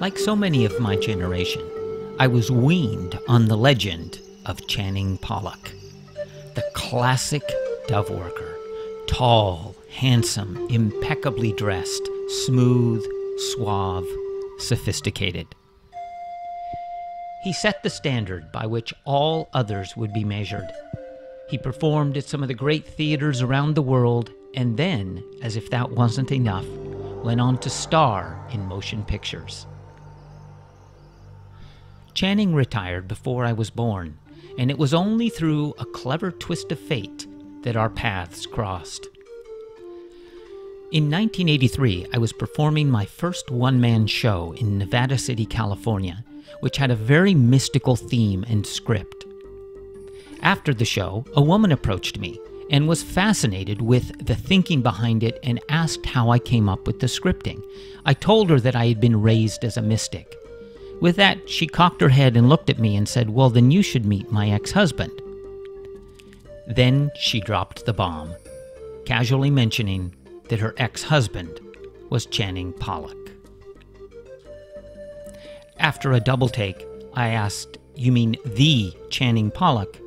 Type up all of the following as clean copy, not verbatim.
Like so many of my generation, I was weaned on the legend of Channing Pollock, the classic dove worker, tall, handsome, impeccably dressed, smooth, suave, sophisticated. He set the standard by which all others would be measured. He performed at some of the great theaters around the world, and then, as if that wasn't enough, went on to star in motion pictures. Channing retired before I was born, and it was only through a clever twist of fate that our paths crossed. In 1983, I was performing my first one-man show in Nevada City, California, which had a very mystical theme and script. After the show, a woman approached me and was fascinated with the thinking behind it and asked how I came up with the scripting. I told her that I had been raised as a mystic. With that, she cocked her head and looked at me and said, "Well, then you should meet my ex-husband." Then she dropped the bomb, casually mentioning that her ex-husband was Channing Pollock. After a double take, I asked, "You mean the Channing Pollock?"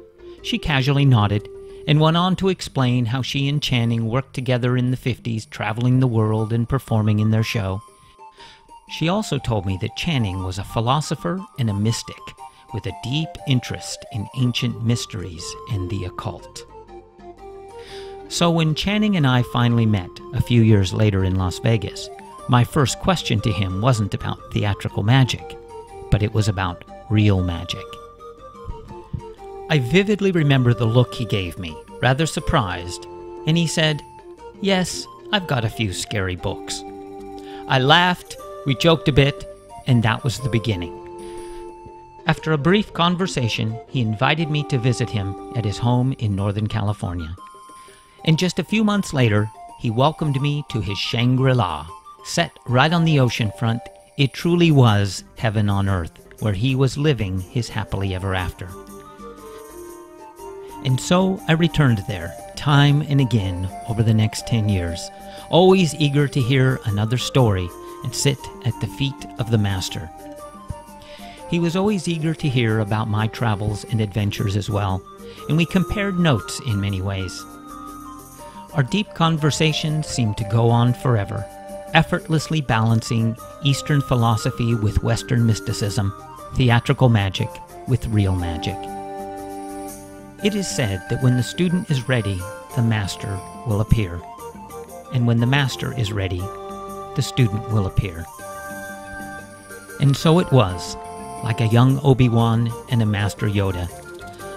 She casually nodded and went on to explain how she and Channing worked together in the 50s, traveling the world and performing in their show. She also told me that Channing was a philosopher and a mystic with a deep interest in ancient mysteries and the occult. So when Channing and I finally met a few years later in Las Vegas, my first question to him wasn't about theatrical magic, but it was about real magic. I vividly remember the look he gave me, rather surprised, and he said, "Yes, I've got a few scary books." I laughed, we joked a bit, and that was the beginning. After a brief conversation, he invited me to visit him at his home in Northern California. And just a few months later, he welcomed me to his Shangri-La, set right on the ocean front. It truly was heaven on earth, where he was living his happily ever after. And so I returned there, time and again over the next 10 years, always eager to hear another story and sit at the feet of the master. He was always eager to hear about my travels and adventures as well, and we compared notes in many ways. Our deep conversations seemed to go on forever, effortlessly balancing Eastern philosophy with Western mysticism, theatrical magic with real magic. It is said that when the student is ready, the master will appear. And when the master is ready, the student will appear. And so it was, like a young Obi-Wan and a Master Yoda.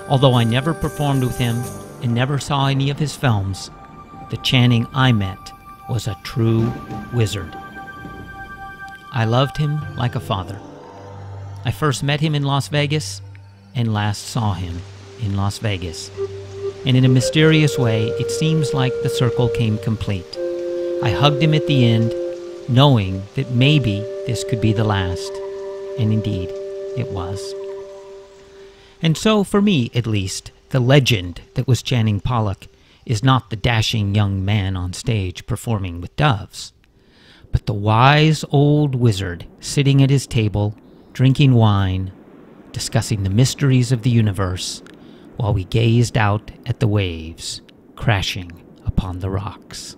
Although I never performed with him and never saw any of his films, the Channing I met was a true wizard. I loved him like a father. I first met him in Las Vegas and last saw him in Las Vegas. And in a mysterious way, it seems like the circle came complete. I hugged him at the end, knowing that maybe this could be the last. And indeed, it was. And so, for me at least, the legend that was Channing Pollock is not the dashing young man on stage performing with doves, but the wise old wizard sitting at his table, drinking wine, discussing the mysteries of the universe, while we gazed out at the waves crashing upon the rocks.